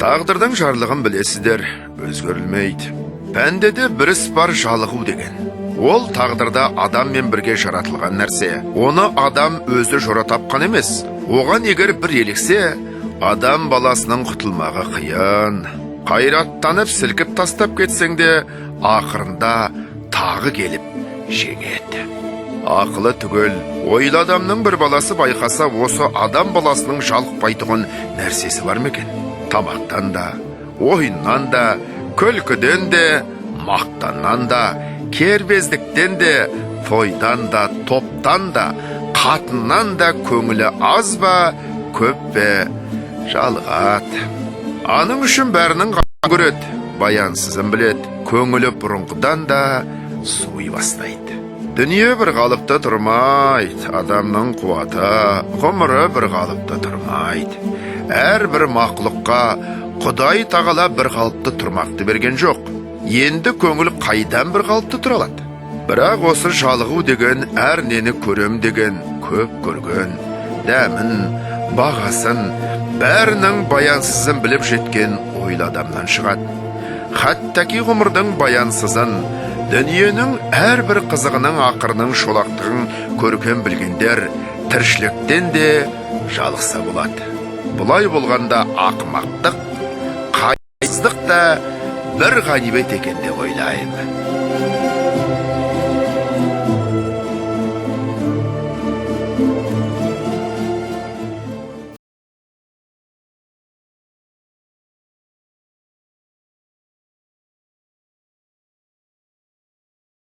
Тағдырдың жарлығын білесіздер, өзгерілмейді. Пәндеде бір іс бар, жалығу деген. Ол тағдырда адаммен бірге жаратылған нәрсе. Оны адам өзі жора тапқан емес. Оған егер бір еліксе, адам баласының құтылмағы қиын. Қайраттанып сілкіп тастап кетсең де, ақырында тағы келіп жеңеді. Ақылы түгел, ойлы адамның бір баласы байқаса, осы адам баласының жалықпайтұғын нәрсесі бар ма екен? Тамақтан да, ойыннан да, күлкіден де, мақтаннан да, кербездіктен де, тойдан да, топтан да, қатыннан да көңілі аз ба, көп пе, жалығады. Аның үшін бәрінің көреді, баянсызын біледі, көңілі бұрынғыдан да суи бастайды. Дүние бір қалыпта тұрмайды, адамның қуаты, ғұмыры бір қалыпта тұрмайды. Әр бір мақлұққа Құдай тағала бір қалыпты тұрмақты берген жоқ. Енді көңіл қайдан бір қалыпты тұра алады? Бірақ осы жалығу деген, әр нені көрем деген, көп көрген, дәмін, бағасын, бәрінің баянсызын біліп жеткен ойлы адамнан шығады. Хаттаки ғұмырдың баянсызын, дүниенің әр бір қызығының ақырының шолақтығын көрген білгендер тіршіліктен де жалықса болады. Бұлай болғанда ақымақтық, қайсыздық та бір ғанибет екен деп ойлаймын.